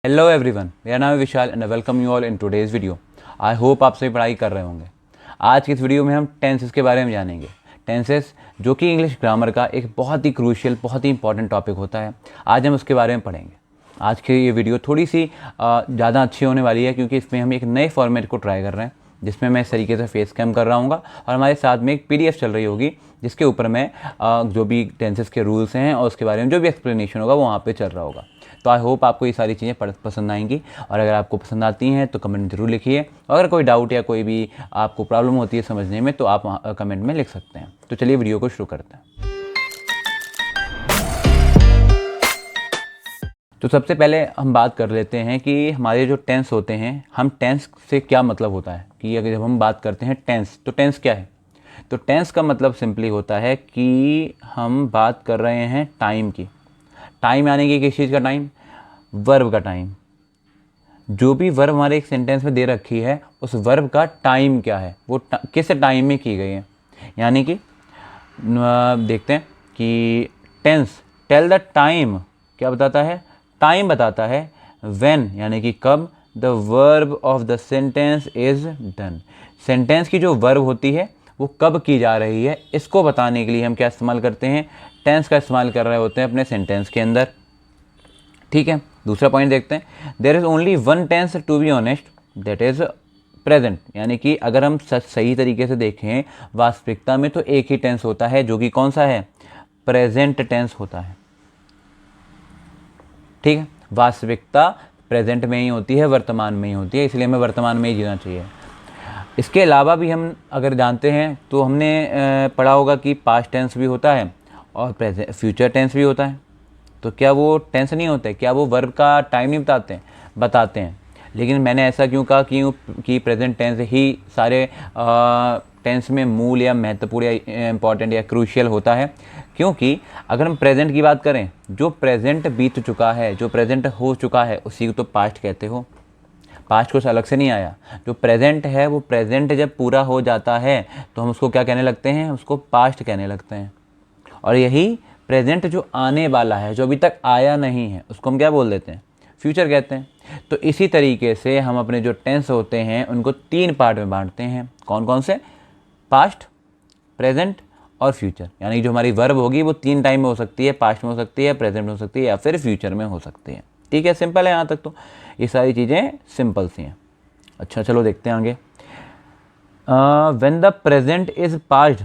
Hello everyone, मेरा नाम है Vishal and welcome you all in today's video. I hope आप सभी पढ़ाई कर रहे होंगे। आज की इस वीडियो में हम टेंसेस के बारे में जानेंगे। टेंसेस जो कि इंग्लिश ग्रामर का एक बहुत ही क्रूशियल, बहुत ही इंपॉर्टेंट टॉपिक होता है। आज हम उसके बारे में पढ़ेंगे। आज की ये वीडियो थोड़ी सी ज़्यादा अच्छी होने वाली है क्योंकि इसमें हम एक नए फॉर्मेट को ट्राई कर रहे हैं, जिसमें मैं इस तरीके से फेस कैम कर रहा हूँ और हमारे साथ में एक PDF चल रही होगी जिसके ऊपर मैं जो भी टेंसेस के रूल्स हैं और उसके बारे में जो भी एक्सप्लेनेशन होगा वो वहाँ पे चल रहा होगा। तो आई होप आपको ये सारी चीज़ें पसंद आएंगी और अगर आपको पसंद आती हैं तो कमेंट में ज़रूर लिखिए। अगर कोई डाउट या कोई भी आपको प्रॉब्लम होती है समझने में तो आप कमेंट में लिख सकते हैं। तो चलिए वीडियो को शुरू करते हैं। तो सबसे पहले हम बात कर लेते हैं कि हमारे जो टेंस होते हैं, हम टेंस से क्या मतलब होता है कि अगर जब हम बात करते हैं टेंस, तो टेंस क्या है। तो टेंस का मतलब सिंपली होता है कि हम बात कर रहे हैं टाइम की। टाइम यानी कि किस चीज़ का टाइम, वर्ब का टाइम। जो भी वर्ब हमारे एक सेंटेंस में दे रखी है उस वर्ब का टाइम क्या है, वो किस टाइम में की गई है। यानी कि देखते हैं कि टेंस टेल द टाइम क्या बताता है, टाइम बताता है। व्हेन यानी कि कब, the verb of the sentence is done. Sentence की जो वर्ब होती है वो कब की जा रही है, इसको बताने के लिए हम क्या इस्तेमाल करते हैं, टेंस का इस्तेमाल कर रहे होते हैं अपने सेंटेंस के अंदर। ठीक है, दूसरा पॉइंट देखते हैं। There is only one tense to be honest, that is present. यानी कि अगर हम सही तरीके से देखें वास्तविकता में तो एक ही टेंस होता है जो कि कौन सा है, प्रेजेंट टेंस होता है। ठीक है, वास्तविकता प्रेजेंट में ही होती है, वर्तमान में ही होती है, इसलिए हमें वर्तमान में ही जीना चाहिए। इसके अलावा भी हम अगर जानते हैं तो हमने पढ़ा होगा कि पास्ट टेंस भी होता है और फ्यूचर टेंस भी होता है। तो क्या वो टेंस नहीं होते, क्या वो वर्ब का टाइम नहीं बताते हैं। लेकिन मैंने ऐसा क्यों कहा कि प्रेजेंट टेंस ही सारे टेंस में मूल या महत्वपूर्ण या इम्पॉर्टेंट या क्रूशियल होता है। क्योंकि अगर हम प्रेजेंट की बात करें, जो प्रेजेंट बीत चुका है, जो प्रेजेंट हो चुका है, उसी को तो पास्ट कहते हो। पास्ट कुछ अलग से नहीं आया। जो प्रेजेंट है वो प्रेजेंट जब पूरा हो जाता है तो हम उसको क्या कहने लगते हैं, उसको पास्ट कहने लगते हैं। और यही प्रेजेंट जो आने वाला है, जो अभी तक आया नहीं है, उसको हम क्या बोल देते हैं, फ्यूचर कहते हैं। तो इसी तरीके से हम अपने जो टेंस होते हैं उनको 3 पार्ट में बांटते हैं। कौन कौन से, पास्ट, प्रेजेंट और फ्यूचर। यानी जो हमारी वर्ब होगी वो 3 टाइम में हो सकती है, पास्ट में हो सकती है, प्रेजेंट में हो सकती है या फिर फ्यूचर में हो सकती है। ठीक है, सिंपल है यहाँ तक, तो ये सारी चीज़ें सिंपल सी हैं। अच्छा चलो देखते हैं आगे। When the present is past,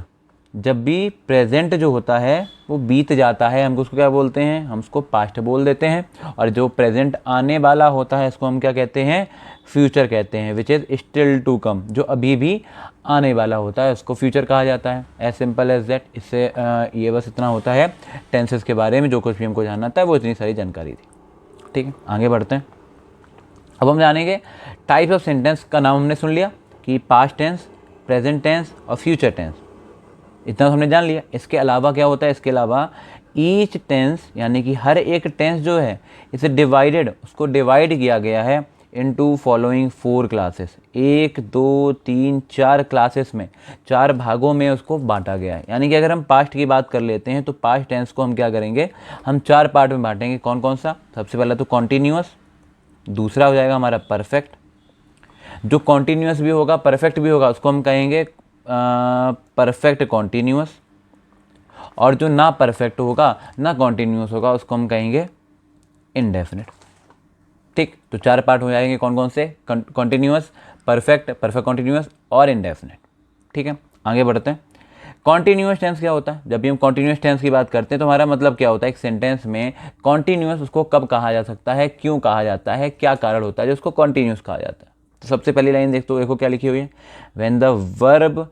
जब भी प्रेजेंट जो होता है वो बीत जाता है, हम उसको क्या बोलते हैं, हम उसको पास्ट बोल देते हैं। और जो प्रेजेंट आने वाला होता है इसको हम क्या कहते हैं, फ्यूचर कहते हैं, which is still to come. जो अभी भी आने वाला होता है उसको फ्यूचर कहा जाता है। As simple as that. इससे ये बस इतना होता है टेंसेस के बारे में, जो कुछ भी हमको जानना था वो इतनी सारी जानकारी थी। ठीक है, आगे बढ़ते हैं। अब हम जानेंगे टाइप्स ऑफ सेंटेंस का नाम हमने सुन लिया कि पास्ट टेंस, प्रेजेंट टेंस और फ्यूचर टेंस, इतना तो हमने जान लिया। इसके अलावा क्या होता है, इसके अलावा ईच टेंस यानी कि हर एक टेंस जो है इसे डिवाइडेड, उसको डिवाइड किया गया है इनटू फॉलोइंग 4 क्लासेस। 1 2 3 4 क्लासेस में, 4 भागों में उसको बांटा गया है। यानी कि अगर हम पास्ट की बात कर लेते हैं तो पास्ट टेंस को हम क्या करेंगे, हम 4 पार्ट में बांटेंगे। कौन कौन सा, सबसे पहला तो कॉन्टीन्यूअस, दूसरा हो जाएगा हमारा परफेक्ट। जो कॉन्टीन्यूअस भी होगा, परफेक्ट भी होगा, उसको हम कहेंगे परफेक्ट कॉन्टीन्यूअस। और जो ना परफेक्ट होगा, ना कॉन्टीन्यूअस होगा, उसको हम कहेंगे इनडेफिनिट। ठीक, तो 4 पार्ट हो जाएंगे। कौन कौन से, कॉन्टीन्यूअस, परफेक्ट, परफेक्ट कॉन्टीन्यूअस और इनडेफिनिट। ठीक है, आगे बढ़ते हैं। कॉन्टीन्यूअस टेंस क्या होता है, जब भी हम कॉन्टीन्यूअस टेंस की बात करते हैं तो हमारा मतलब क्या होता है, एक सेंटेंस में कॉन्टीन्यूअस उसको कब कहा जा सकता है, क्यों कहा जाता है, क्या कारण होता है जो उसको कॉन्टीन्यूअस कहा जाता है। तो सबसे पहली लाइन देखो क्या लिखी हुई है, when the verb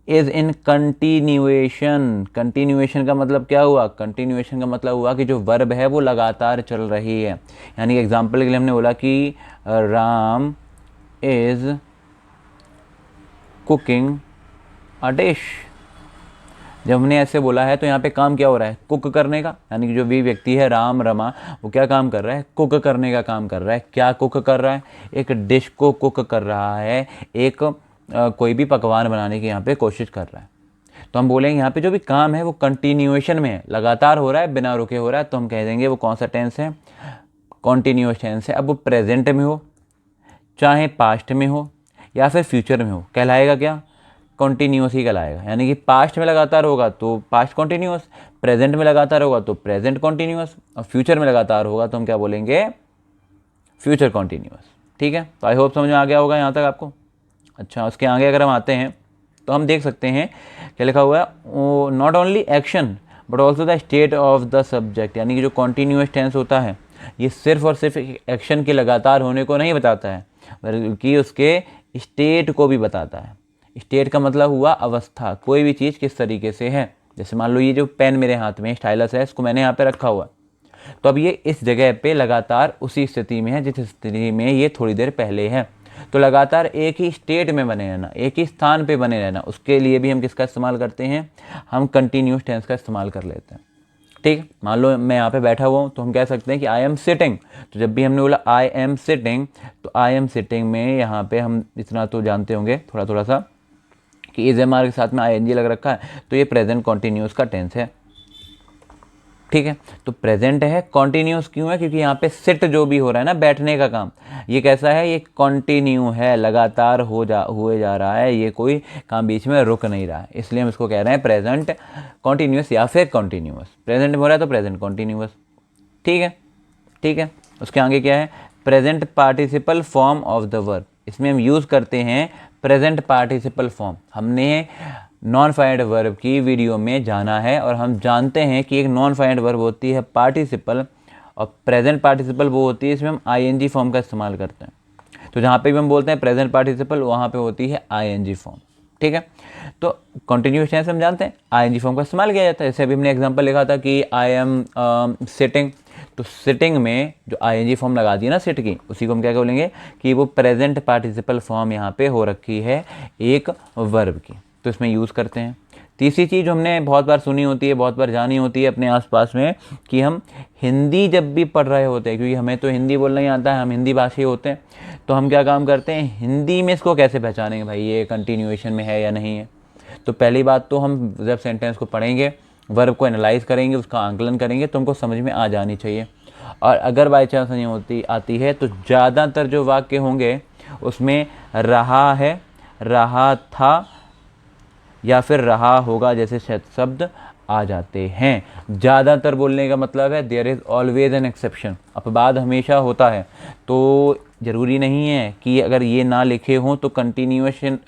is in continuation. Continuation का मतलब क्या हुआ, कंटिन्यूएशन का मतलब हुआ कि जो वर्ब है वो लगातार चल रही है। यानी एग्जाम्पल के लिए हमने बोला कि Ram is cooking a dish. जब हमने ऐसे बोला है तो यहाँ पे काम क्या हो रहा है, कुक करने का। यानी कि जो भी व्यक्ति है राम रमा, वो क्या काम कर रहा है, कुक करने का काम कर रहा है। क्या कुक कर रहा है, एक डिश को कुक कर रहा है, एक कोई भी पकवान बनाने की यहाँ पे कोशिश कर रहा है। तो हम बोलेंगे यहाँ पे जो भी काम है वो कंटिन्यूएशन में है, लगातार हो रहा है, बिना रुके हो रहा है, तो हम कह देंगे वो कौन सा टेंस है, कॉन्टीन्यूअस टेंस है, अब वो प्रेजेंट में हो, चाहे पास्ट में हो या फिर फ्यूचर में हो, कहलाएगा क्या? कॉन्टीन्यूअस ही कहलाएगा। यानी कि पास्ट में लगातार होगा तो पास्ट कॉन्टीन्यूअस, प्रेजेंट में लगातार होगा तो प्रेजेंट कॉन्टीन्यूअस, और फ्यूचर में लगातार होगा तो हम क्या बोलेंगे? Future continuous. ठीक है, तो आई होप समझ में आ गया होगा यहाँ तक आपको। अच्छा, उसके आगे अगर हम आते हैं तो हम देख सकते हैं क्या लिखा हुआ है, not only action but also the state of the subject. यानी कि जो कॉन्टीन्यूअस टेंस होता है ये सिर्फ और सिर्फ एक्शन के लगातार होने को नहीं बताता है, बल्कि उसके स्टेट को भी बताता है। स्टेट का मतलब हुआ अवस्था, कोई भी चीज़ किस तरीके से है। जैसे मान लो ये जो पेन मेरे हाथ में स्टाइलस है, इसको मैंने यहाँ पे रखा हुआ, तो अब ये इस जगह पे लगातार उसी स्थिति में है जिस स्थिति में ये थोड़ी देर पहले है। तो लगातार एक ही स्टेट में बने रहना, एक ही स्थान पे बने रहना, उसके लिए भी हम किसका इस्तेमाल करते हैं? हम कंटिन्यूस टेंस का इस्तेमाल कर लेते हैं। ठीक, मान लो मैं यहाँ पे बैठा हुआ हूँ तो हम कह सकते हैं कि आई एम सिटिंग। तो जब भी हमने बोला आई एम सिटिंग, तो आई एम सिटिंग में यहाँ पे हम इतना तो जानते होंगे थोड़ा थोड़ा सा कि इज एम आर के साथ में आई एन जी लग रखा है, तो ये प्रेजेंट कॉन्टीन्यूस का टेंस है। ठीक है, तो प्रेजेंट है, कॉन्टीन्यूस क्यों है? क्योंकि यहाँ पे सिट जो भी हो रहा है ना, बैठने का काम, ये कैसा है? ये कॉन्टिन्यू है, लगातार हुए जा रहा है, ये कोई काम बीच में रुक नहीं रहा है, इसलिए हम इसको कह रहे हैं प्रेजेंट कॉन्टीन्यूस या फिर कॉन्टीन्यूअस। प्रेजेंट में हो रहा है तो प्रेजेंट कॉन्टीन्यूअस। ठीक है, ठीक है, उसके आगे क्या है? Present participle form of the verb. इसमें हम यूज़ करते हैं प्रेजेंट पार्टिसिपल फॉर्म। हमने नॉन फाइनेट वर्ब की वीडियो में जाना है और हम जानते हैं कि एक नॉन फाइनेट वर्ब होती है पार्टिसिपल, और प्रेजेंट पार्टिसिपल वो होती है इसमें हम आईएनजी फॉर्म का इस्तेमाल करते हैं। तो जहाँ पे भी हम बोलते हैं प्रेजेंट पार्टिसिपल, वहाँ पे होती है आईएनजी फॉर्म। ठीक है, तो कंटिन्यूअस टेंस हम जानते हैं आईएनजी फॉर्म का इस्तेमाल किया जाता है। जैसे अभी हमने एग्जांपल लिखा था कि आई एम सिटिंग, तो सिटिंग में जो आईएनजी फॉर्म लगा दी है ना सिट की, उसी को हम क्या बोलेंगे कि वो प्रेजेंट पार्टिसिपल फॉर्म यहाँ पे हो रखी है एक वर्ब की, तो इसमें यूज़ करते हैं। तीसरी चीज़ जो हमने बहुत बार सुनी होती है, बहुत बार जानी होती है अपने आसपास में, कि हम हिंदी जब भी पढ़ रहे होते हैं, क्योंकि हमें तो हिंदी बोलना ही आता है, हम हिंदी भाषी होते हैं, तो हम क्या काम करते हैं, हिंदी में इसको कैसे पहचानेंगे भाई ये कंटिन्यूएशन में है या नहीं है। तो पहली बात तो हम जब सेंटेंस को पढ़ेंगे, वर्ब को एनालाइज करेंगे, उसका आंकलन करेंगे, तो हमको समझ में आ जानी चाहिए। और अगर बाई चांस नहीं आती है तो ज़्यादातर जो वाक्य होंगे उसमें रहा है, रहा था या फिर रहा होगा जैसे शब्द आ जाते हैं। ज़्यादातर बोलने का मतलब है there is always an exception, अपवाद हमेशा होता है। तो ज़रूरी नहीं है कि अगर ये ना लिखे हों तो कंटिन्यूएशन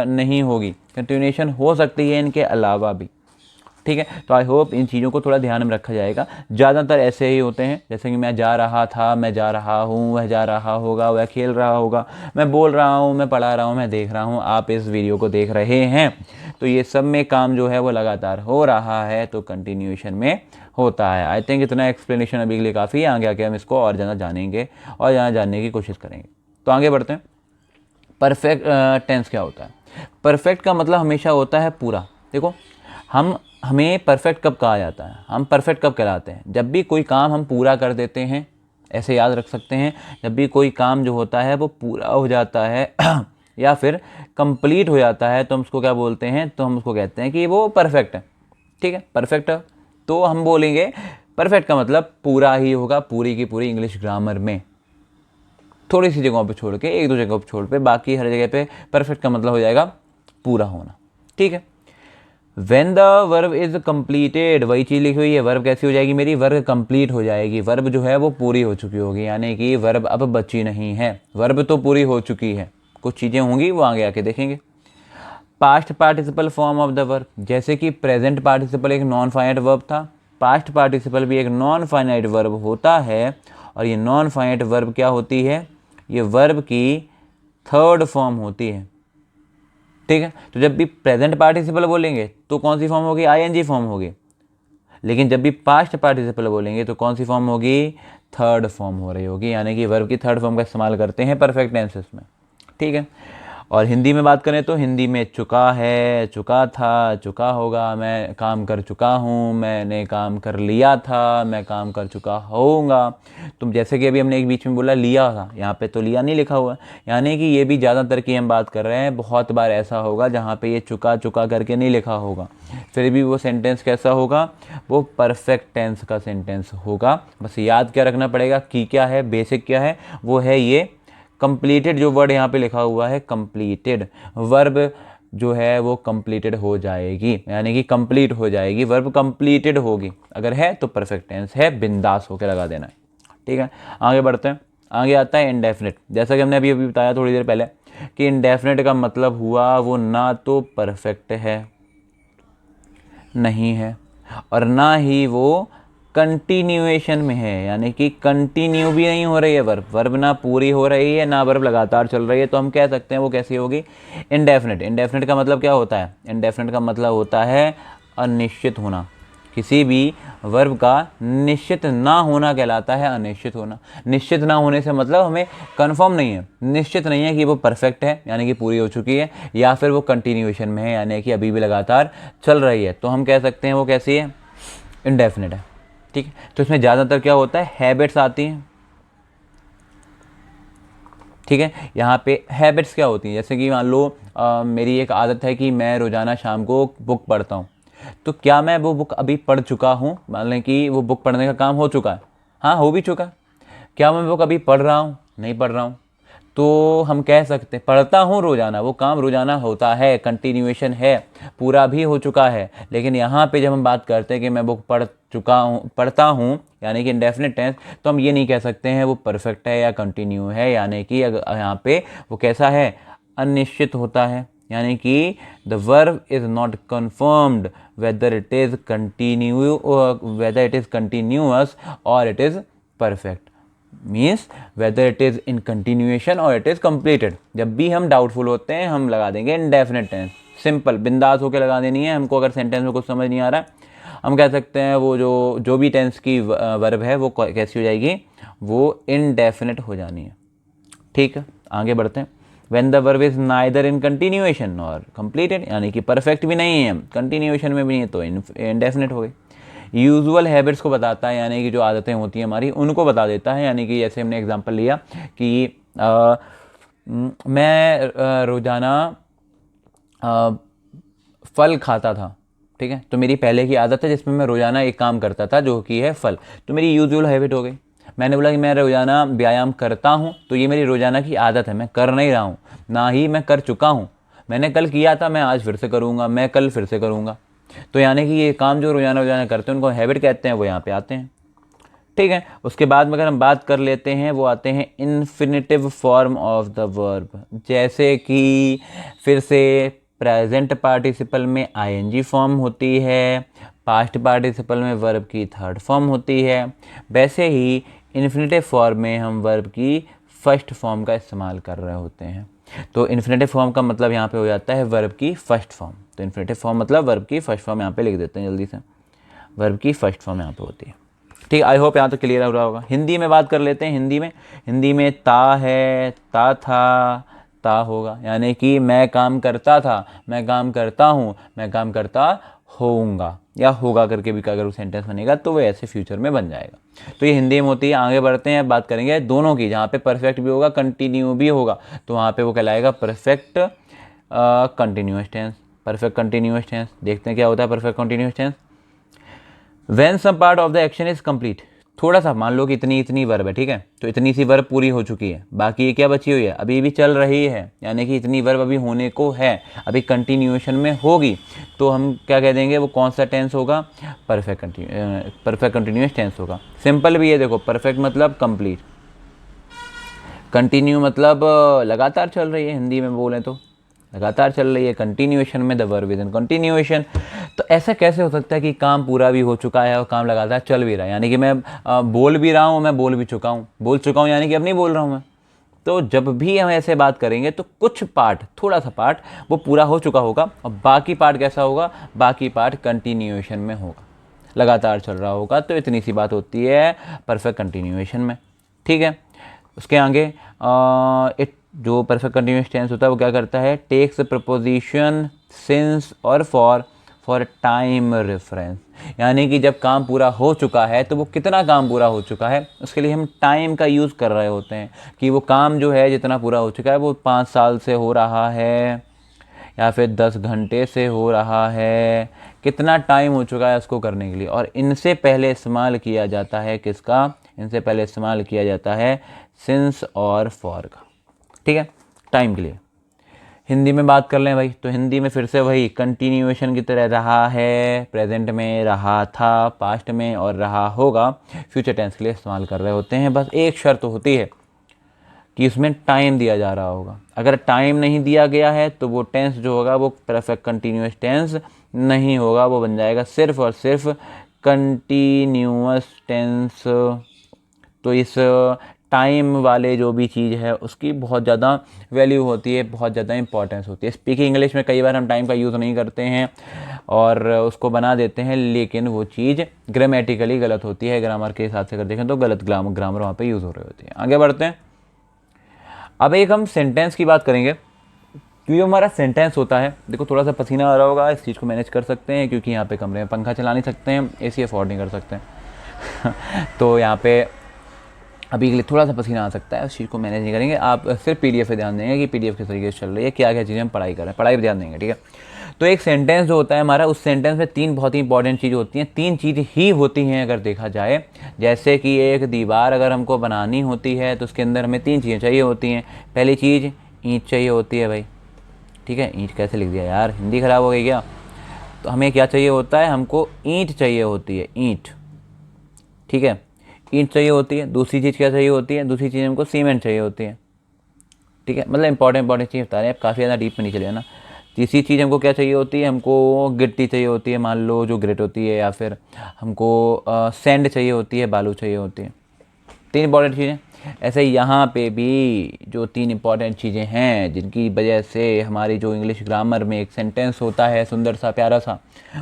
नहीं होगी, कंटिन्यूएशन हो सकती है इनके अलावा भी। ठीक है, तो आई होप इन चीज़ों को थोड़ा ध्यान में रखा जाएगा। ज़्यादातर ऐसे ही होते हैं, जैसे कि मैं जा रहा था, मैं जा रहा हूँ, वह जा रहा होगा, वह खेल रहा होगा, मैं बोल रहा हूँ, मैं पढ़ा रहा हूँ, मैं देख रहा हूँ, आप इस वीडियो को देख रहे हैं। तो ये सब में काम जो है वो लगातार हो रहा है, तो कंटिन्यूएशन में होता है। आई थिंक इतना एक्सप्लेनेशन अभी के लिए काफ़ी है, आगे आके हम इसको और ज़्यादा जानेंगे और ज़्यादा जानने की कोशिश करेंगे। तो आगे बढ़ते हैं। परफेक्ट टेंस क्या होता है? परफेक्ट का मतलब हमेशा होता है पूरा। देखो, हमें परफेक्ट कब कहा जाता है, हम परफेक्ट कब कहलाते हैं? जब भी कोई काम हम पूरा कर देते हैं, ऐसे याद रख सकते हैं, जब भी कोई काम जो होता है वो पूरा हो जाता है या फिर कंप्लीट हो जाता है, तो हम उसको क्या बोलते हैं? तो हम उसको कहते हैं कि वो परफेक्ट है। ठीक है, परफेक्ट, तो हम बोलेंगे परफेक्ट का मतलब पूरा ही होगा, पूरी की पूरी इंग्लिश ग्रामर में, थोड़ी सी जगहों पे छोड़ के, एक दो जगहों पे छोड़ पे, बाकी हर जगह पे परफेक्ट का मतलब हो जाएगा पूरा होना। ठीक है, When the verb is completed, वही चीज़ लिखी हुई है, वर्ब कैसी हो जाएगी मेरी? वर्ब कंप्लीट हो जाएगी, वर्ब जो है वो पूरी हो चुकी होगी, यानी कि वर्ब अब बची नहीं है, वर्ब तो पूरी हो चुकी है, कुछ चीज़ें होंगी वो आगे आके देखेंगे। Past participle form of the verb, जैसे कि प्रेजेंट पार्टिसिपल एक नॉन फाइनाइट वर्ब था, पास्ट पार्टिसिपल भी एक नॉन फाइनाइट वर्ब होता है, और ये नॉन फाइनाइट वर्ब क्या होती है? ये वर्ब की थर्ड फॉर्म होती है। ठीक है, तो जब भी प्रेजेंट पार्टिसिपल बोलेंगे तो कौन सी फॉर्म होगी? आईएनजी फॉर्म होगी। लेकिन जब भी पास्ट पार्टिसिपल बोलेंगे तो कौन सी फॉर्म होगी? थर्ड फॉर्म हो रही होगी, यानी कि वर्ब की थर्ड फॉर्म का इस्तेमाल करते हैं परफेक्ट टेंसेस में। ठीक है, और हिंदी में बात करें तो हिंदी में चुका है, चुका था, चुका होगा, मैं काम कर चुका हूँ, मैंने काम कर लिया था, मैं काम कर चुका होऊंगा। तुम जैसे कि अभी हमने एक बीच में बोला लिया था, यहाँ पे तो लिया नहीं लिखा हुआ, यानी कि ये भी ज़्यादातर की हम बात कर रहे हैं। बहुत बार ऐसा होगा जहाँ पे ये चुका चुका करके नहीं लिखा होगा, फिर भी वो सेंटेंस कैसा होगा, वो परफेक्ट टेंस का सेंटेंस होगा। बस याद क्या रखना पड़ेगा कि क्या है, बेसिक क्या है, वो है ये कंप्लीटेड। जो वर्ड यहाँ पे लिखा हुआ है कंप्लीटेड, वर्ब जो है वो कंप्लीटेड हो जाएगी, यानी कि कंप्लीट हो जाएगी, वर्ब कंप्लीटेड होगी। अगर है तो परफेक्ट टेंस है, बिंदास होकर लगा देना है। ठीक है, आगे बढ़ते हैं। आगे आता है इंडेफिनिट। जैसा कि हमने अभी बताया थोड़ी देर पहले कि इंडेफिनिट का मतलब हुआ वो ना तो परफेक्ट है, नहीं है, और ना ही वो कंटिन्यूएशन में है, यानी कि कंटिन्यू भी नहीं हो रही है वर्ब, वर्ब ना पूरी हो रही है ना वर्ब लगातार चल रही है, तो हम कह सकते हैं वो कैसी होगी, इंडेफिनिट। इंडेफिनिट का मतलब क्या होता है, इंडेफिनिट का मतलब होता है अनिश्चित होना। किसी भी वर्ब का निश्चित ना होना कहलाता है अनिश्चित होना। निश्चित ना होने से मतलब हमें कंफर्म नहीं है, निश्चित नहीं है कि वो परफेक्ट है यानी कि पूरी हो चुकी है, या फिर वो कंटिन्यूएशन में है यानी कि अभी भी लगातार चल रही है, तो हम कह सकते हैं वो कैसी है, इंडेफिनिट है। ठीक है, तो इसमें ज़्यादातर क्या होता है, हैबिट्स आती हैं। ठीक है, यहाँ पे हैबिट्स क्या होती हैं, जैसे कि मान लो मेरी एक आदत है कि मैं रोज़ाना शाम को बुक पढ़ता हूँ, तो क्या मैं वो बुक अभी पढ़ चुका हूँ, मान लें कि वो बुक पढ़ने का काम हो चुका है, हाँ हो भी चुका है, क्या मैं बुक अभी पढ़ रहा हूँ, नहीं पढ़ रहा हूँ, तो हम कह सकते हैं पढ़ता हूँ रोज़ाना, वो काम रोज़ाना होता है, कंटिन्यूएशन है, पूरा भी हो चुका है। लेकिन यहाँ पे जब हम बात करते हैं कि मैं बुक पढ़ चुका हूँ, पढ़ता हूँ यानी कि इंडेफिनिट टेंस, तो हम ये नहीं कह सकते हैं वो परफेक्ट है या कंटिन्यू है, यानी कि यहाँ पे वो कैसा है, अनिश्चित होता है, यानी कि the verb is not confirmed whether it is continue, whether it is continuous और it is perfect, means whether it is in continuation और इट इज़ कंप्लीटेड। जब भी हम डाउटफुल होते हैं हम लगा देंगे इंडेफिनिट टेंस, सिंपल बिंदास होकर लगा देनी है। हमको अगर सेंटेंस में कुछ समझ नहीं आ रहा है, हम कह सकते हैं वो जो भी टेंस की वर्ब है वो कैसी हो जाएगी, वो इनडेफिनिट हो जानी है। ठीक है, आगे बढ़ते हैं। When the verb is neither in continuation और कंप्लीटेड, यानी कि परफेक्ट भी नहीं है, कंटिन्यूएशन में भी नहीं है, तो इनडेफिनिट हो गई। यूजुअल हैबिट्स को बताता है, यानी कि जो आदतें होती हैं हमारी उनको बता देता है, यानी कि जैसे हमने एग्जांपल लिया कि मैं रोज़ाना फल खाता था। ठीक है, तो मेरी पहले की आदत है जिसमें मैं रोज़ाना एक काम करता था जो कि है फल, तो मेरी यूजुअल हैबिट हो गई। मैंने बोला कि मैं रोज़ाना व्यायाम करता हूँ, तो ये मेरी रोज़ाना की आदत है, मैं कर नहीं रहा हूँ, ना ही मैं कर चुका हूँ। मैंने कल किया था, मैं आज फिर से करूँगा, मैं कल फिर से करूँगा, तो यानी कि ये काम जो रोज़ाना रोज़ाना करते हैं उनको हैबिट कहते हैं, वो यहाँ पे आते हैं। ठीक है, उसके बाद में अगर हम बात कर लेते हैं, वो आते हैं infinitive form of the verb, जैसे कि फिर से प्रेजेंट पार्टिसिपल में आईएनजी फॉर्म होती है, पास्ट पार्टिसिपल में वर्ब की थर्ड फॉर्म होती है, वैसे ही इन्फिनिटिव फॉर्म में हम वर्ब की फर्स्ट फॉर्म का इस्तेमाल कर रहे होते हैं। तो इन्फिनिटिव फॉर्म का मतलब यहाँ पे हो जाता है वर्ब की फर्स्ट फॉर्म, तो इन्फिनिटिव फॉर्म मतलब वर्ब की फर्स्ट फॉर्म यहाँ पे लिख देते हैं जल्दी से, वर्ब की फर्स्ट फॉर्म यहाँ पे होती है। ठीक, आई होप यहाँ तो क्लियर हो रहा होगा। हिंदी में बात कर लेते हैं। हिंदी में ता है, ता था, ता होगा, यानी कि मैं काम करता था, मैं काम करता हूँ, मैं काम करता होऊंगा, या होगा करके भी अगर वो सेंटेंस बनेगा तो वो ऐसे फ्यूचर में बन जाएगा। तो ये हिंदी में होती है। आगे बढ़ते हैं, बात करेंगे दोनों की, जहाँ पे परफेक्ट भी होगा कंटिन्यू भी होगा, तो वहाँ पे वो कहलाएगा perfect continuous tense. Perfect continuous tense देखते हैं क्या होता है perfect continuous tense. When some part of the action is complete, थोड़ा सा मान लो कि इतनी वर्ब है, ठीक है, तो इतनी सी वर्ब पूरी हो चुकी है, बाकी ये क्या बची हुई है, अभी भी चल रही है, यानी कि इतनी वर्ब अभी होने को है, अभी कंटिन्यूएशन में होगी, तो हम क्या कह देंगे, वो कौन सा टेंस होगा, परफेक्ट कंटिन्यूअस टेंस होगा। सिंपल भी है, देखो परफेक्ट मतलब कंप्लीट, कंटिन्यू मतलब लगातार चल रही है, हिंदी में बोलें तो लगातार चल रही है, कंटिन्यूएशन में the verb is in continuation. तो ऐसा कैसे हो सकता है कि काम पूरा भी हो चुका है और काम लगातार चल भी रहा है, यानी कि मैं बोल भी रहा हूँ, मैं बोल भी चुका हूँ, बोल चुका हूँ यानी कि अब नहीं बोल रहा हूँ मैं। तो जब भी हम ऐसे बात करेंगे तो कुछ पार्ट, थोड़ा सा पार्ट वो पूरा हो चुका होगा और बाकी पार्ट कैसा होगा, बाकी पार्ट कंटिन्यूएशन में होगा, लगातार चल रहा होगा। तो इतनी सी बात होती है परफेक्ट कंटिन्यूएशन में। ठीक है, उसके आगे जो परफेक्ट कंटिन्यूअस टेंस होता है वो क्या करता है, टेक्स प्रपोजिशन सिंस और फॉर टाइम रेफरेंस, यानी कि जब काम पूरा हो चुका है तो वो कितना काम पूरा हो चुका है उसके लिए हम टाइम का यूज़ कर रहे होते हैं कि वो काम जो है जितना पूरा हो चुका है वो 5 साल से हो रहा है या फिर 10 घंटे से हो रहा है, कितना टाइम हो चुका है उसको करने के लिए। और इनसे पहले इस्तेमाल किया जाता है किसका, इनसे पहले इस्तेमाल किया जाता है सिंस और फॉर का, ठीक है, टाइम के लिए। हिंदी में बात कर लें भाई, तो हिंदी में फिर से वही कंटिन्यूएशन की तरह रहा है, प्रेजेंट में, रहा था पास्ट में, और रहा होगा फ्यूचर टेंस के लिए इस्तेमाल कर रहे होते हैं। बस एक शर्त होती है कि उसमें टाइम दिया जा रहा होगा। अगर टाइम नहीं दिया गया है तो वो टेंस जो होगा वो परफेक्ट कंटिन्यूअस टेंस नहीं होगा, वो बन जाएगा सिर्फ और सिर्फ कंटिन्यूअस टेंस। तो इस टाइम वाले जो भी चीज़ है उसकी बहुत ज़्यादा वैल्यू होती है, बहुत ज़्यादा इंपॉर्टेंस होती है। स्पीकिंग इंग्लिश में कई बार हम टाइम का यूज़ नहीं करते हैं और उसको बना देते हैं, लेकिन वो चीज़ ग्रामेटिकली गलत होती है, ग्रामर के हिसाब से अगर देखें तो गलत ग्रामर वहाँ पे यूज़ हो रही होती है। आगे बढ़ते हैं। अब एक हम सेंटेंस की बात करेंगे, क्योंकि जो हमारा सेंटेंस होता है, देखो थोड़ा सा पसीना आ रहा होगा, इस चीज़ को मैनेज कर सकते हैं क्योंकि यहाँ पे कमरे में पंखा चला नहीं सकते हैं, एसी अफोर्ड नहीं कर सकते हैं तो यहाँ पे अभी के लिए थोड़ा सा पसीना आ सकता है, उस चीज़ को मैनेज नहीं करेंगे। आप सिर्फ पीडीएफ पे ध्यान देंगे कि पीडीएफ किस तरीके से चल रही है, क्या क्या चीज़ें हम पढ़ाई कर रहे हैं, पढ़ाई पर ध्यान देंगे, ठीक है। तो एक सेंटेंस जो होता है हमारा, उस सेंटेंस में 3 बहुत ही इंपॉर्टेंट चीज़ होती हैं, 3 चीज़ ही होती हैं अगर देखा जाए। जैसे कि एक दीवार अगर हमको बनानी होती है तो उसके अंदर हमें 3 चीज़ें चाहिए होती हैं। पहली चीज़ ईंट चाहिए होती है भाई, ठीक है, ईंट कैसे लिख दिया यार, हिंदी ख़राब हो गई क्या। तो हमें क्या चाहिए होता है, हमको ईंट चाहिए होती है, ईंट, ठीक है, ईंट चाहिए होती है। दूसरी चीज़ क्या चाहिए होती है, दूसरी चीज़ हमको सीमेंट चाहिए होती है, ठीक है, मतलब इंपॉर्टेंट चीज़ बता रहे हैं, काफ़ी ज़्यादा डीप में नहीं चले ना। तीसरी चीज़ हमको क्या चाहिए होती है, हमको गिट्टी चाहिए होती है, मान लो जो ग्रेट होती है, या फिर हमको सैंड चाहिए होती है, बालू चाहिए होती है। 3 इंपॉर्टेंट चीज़ें। ऐसे यहाँ पे भी जो 3 इंपॉर्टेंट चीज़ें हैं जिनकी वजह से हमारी जो इंग्लिश ग्रामर में एक सेंटेंस होता है सुंदर सा प्यारा सा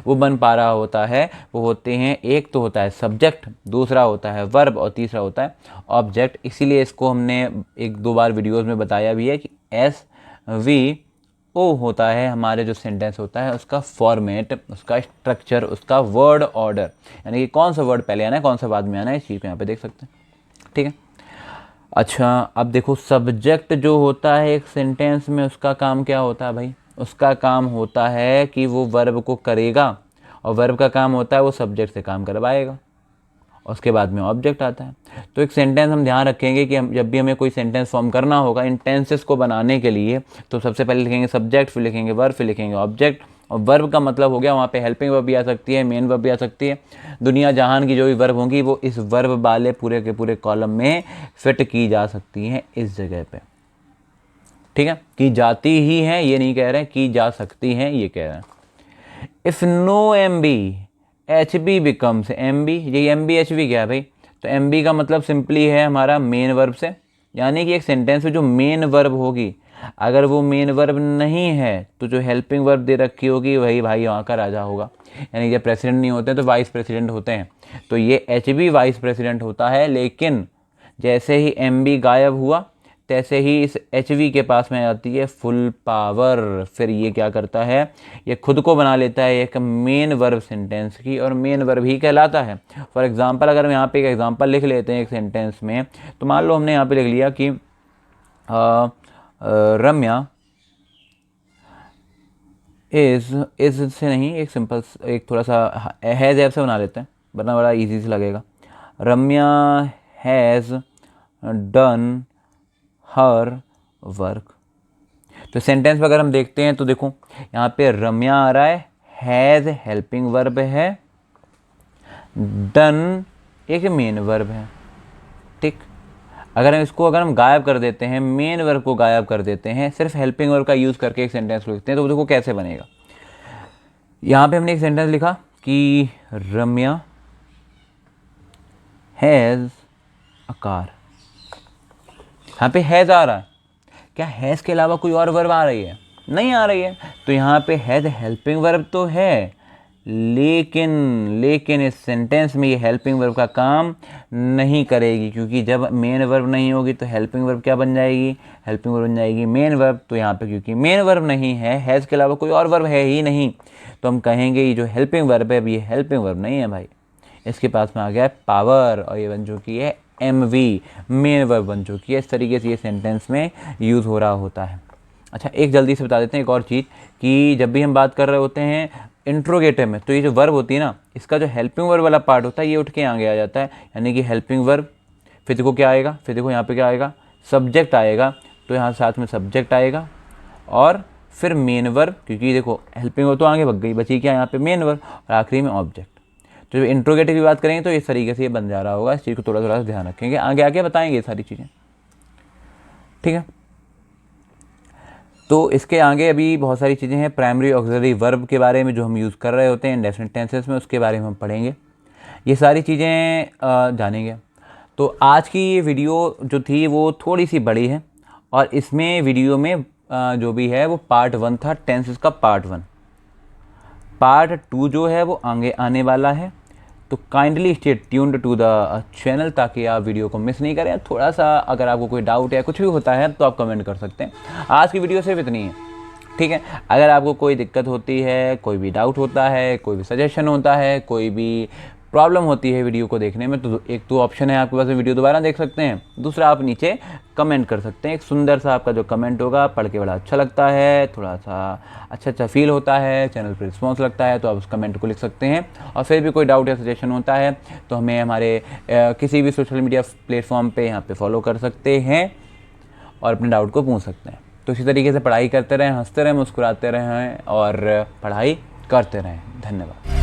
वो बन पा रहा होता है, वो होते हैं, एक तो होता है सब्जेक्ट, दूसरा होता है वर्ब और तीसरा होता है ऑब्जेक्ट। इसीलिए इसको हमने 1-2 बार वीडियोज़ में बताया भी है कि SVO होता है हमारे जो सेंटेंस होता है उसका फॉर्मेट, उसका स्ट्रक्चर, उसका वर्ड ऑर्डर, यानी कि कौन सा वर्ड पहले आना है कौन सा बाद में आना है, इस चीज़ को यहाँ पे देख सकते हैं, ठीक है। अच्छा अब देखो, सब्जेक्ट जो होता है एक सेंटेंस में उसका काम क्या होता है भाई, उसका काम होता है कि वो वर्ब को करेगा, और वर्ब का काम होता है वो सब्जेक्ट से काम करवाएगा, और उसके बाद में ऑब्जेक्ट आता है। तो एक सेंटेंस हम ध्यान रखेंगे कि हम जब भी हमें कोई सेंटेंस फॉर्म करना होगा इन टेंसेस को बनाने के लिए, तो सबसे पहले लिखेंगे सब्जेक्ट, फिर लिखेंगे वर्ब, फिर लिखेंगे ऑब्जेक्ट। और वर्ब का मतलब हो गया वहाँ पे हेल्पिंग वर्ब भी आ सकती है, मेन वर्ब भी आ सकती है, दुनिया जहान की जो भी वर्ब होंगी वो इस वर्ब वाले पूरे के पूरे कॉलम में फिट की जा सकती हैं इस जगह पे, ठीक है। की जाती ही हैं ये नहीं कह रहे हैं, की जा सकती हैं ये कह रहे हैं। If no M B H B becomes M B, ये एम बी एच बी क्या है भाई, तो एम बी का मतलब सिंपली है हमारा मेन वर्ब से, यानी कि एक सेंटेंस में जो मेन वर्ब होगी अगर वो मेन वर्ब नहीं है तो जो हेल्पिंग वर्ब दे रखी होगी वही भाई वहाँ का राजा होगा। यानी जब प्रेसिडेंट नहीं होते तो वाइस प्रेसिडेंट होते हैं, तो ये एच बी वाइस प्रेसिडेंट होता है, लेकिन जैसे ही एम बी गायब हुआ तैसे ही इस एच वी के पास में आती है फुल पावर, फिर ये क्या करता है, ये खुद को बना लेता है एक मेन वर्ब सेंटेंस की, और मेन वर्ब ही कहलाता है। फॉर एग्जांपल अगर हम यहाँ पे एक एग्जांपल लिख लेते हैं एक सेंटेंस में, तो मान लो हमने यहाँ पे लिख लिया कि रम्या इज से नहीं, एक सिंपल एक थोड़ा सा हैज़ ऐप से बना लेते हैं वरना बड़ा इजी से लगेगा। रम्या हैज़ डन हर वर्क। तो सेंटेंस में अगर हम देखते हैं तो देखो यहाँ पे रम्या आ रहा है, हैज़ हेल्पिंग वर्ब है, डन एक मेन वर्ब है, ठीक। अगर हम गायब कर देते हैं, मेन वर्ब को गायब कर देते हैं, सिर्फ हेल्पिंग वर्ब का यूज़ करके एक सेंटेंस लिखते हैं, तो देखो कैसे बनेगा। यहाँ पे हमने एक सेंटेंस लिखा कि रम्या हैज़ अ कार, यहाँ पे हैज़ आ रहा है, क्या हैज़ के अलावा कोई और वर्ब आ रही है, नहीं आ रही है, तो यहाँ पे हैज़ हेल्पिंग वर्ब तो है लेकिन इस सेंटेंस में ये हेल्पिंग वर्ब का काम नहीं करेगी, क्योंकि जब मेन वर्ब नहीं होगी तो हेल्पिंग वर्ब क्या बन जाएगी, हेल्पिंग वर्ब बन जाएगी मेन वर्ब। तो यहाँ पे क्योंकि मेन वर्ब नहीं है, हैज़ के अलावा कोई और वर्ब है ही नहीं, तो हम कहेंगे ये जो हेल्पिंग वर्ब है, ये हेल्पिंग वर्ब नहीं है भाई, इसके पास में आ गया है पावर, और ये बन चुकी है एमवी, मेन वर्ब बन चुकी है। इस तरीके से ये सेंटेंस में यूज़ हो रहा होता है। अच्छा, एक जल्दी से बता देते हैं एक और चीज़, कि जब भी हम बात कर रहे होते हैं इंट्रोगेटिव में, तो ये जो वर्ब होती है ना, इसका जो हेल्पिंग वर्ब वाला पार्ट होता है ये उठ के आगे आ जाता है, यानी कि हेल्पिंग वर्ब, फिर देखो क्या आएगा, फिर देखो यहाँ पे क्या आएगा, सब्जेक्ट आएगा, तो यहाँ साथ में सब्जेक्ट आएगा, और फिर मेन वर्ब, क्योंकि देखो हेल्पिंग वर्ब तो आगे भग गई, बची क्या यहाँ पे मेन वर्ब, और आखिरी में ऑब्जेक्ट। तो जब इंट्रोगेटिव की बात करेंगे तो इस तरीके से ये बन जा रहा होगा, इस चीज़ को थोड़ा थोड़ा ध्यान रखेंगे, आगे आगे बताएंगे ये सारी चीज़ें, ठीक है। तो इसके आगे अभी बहुत सारी चीज़ें हैं प्राइमरी ऑक्सिलरी वर्ब के बारे में जो हम यूज़ कर रहे होते हैं इंडेफिनिट टेंसेस में, उसके बारे में हम पढ़ेंगे, ये सारी चीज़ें जानेंगे। तो आज की ये वीडियो जो थी वो थोड़ी सी बड़ी है, और इसमें वीडियो में जो भी है वो पार्ट 1 था, टेंसेस का पार्ट 1। पार्ट 2 जो है वो आगे आने वाला है, तो kindly stay tuned to the channel, ताकि आप वीडियो को मिस नहीं करें। थोड़ा सा अगर आपको कोई डाउट या कुछ भी होता है तो आप कमेंट कर सकते हैं। आज की वीडियो सिर्फ इतनी है, ठीक है। अगर आपको कोई दिक्कत होती है, कोई भी डाउट होता है, कोई भी सजेशन होता है, कोई भी प्रॉब्लम होती है वीडियो को देखने में, तो एक तो ऑप्शन है आपके पास, वीडियो दोबारा देख सकते हैं, दूसरा आप नीचे कमेंट कर सकते हैं। एक सुंदर सा आपका जो कमेंट होगा पढ़ के बड़ा अच्छा लगता है, थोड़ा सा अच्छा फील होता है, चैनल पर रिस्पॉन्स लगता है, तो आप उस कमेंट को लिख सकते हैं। और फिर भी कोई डाउट या सजेशन होता है तो हमें हमारे किसी भी सोशल मीडिया प्लेटफॉर्म पे यहाँ पे फॉलो कर सकते हैं और अपने डाउट को पूछ सकते हैं। तो इसी तरीके से पढ़ाई करते रहें, हंसते रहें, मुस्कुराते रहें और पढ़ाई करते रहें। धन्यवाद।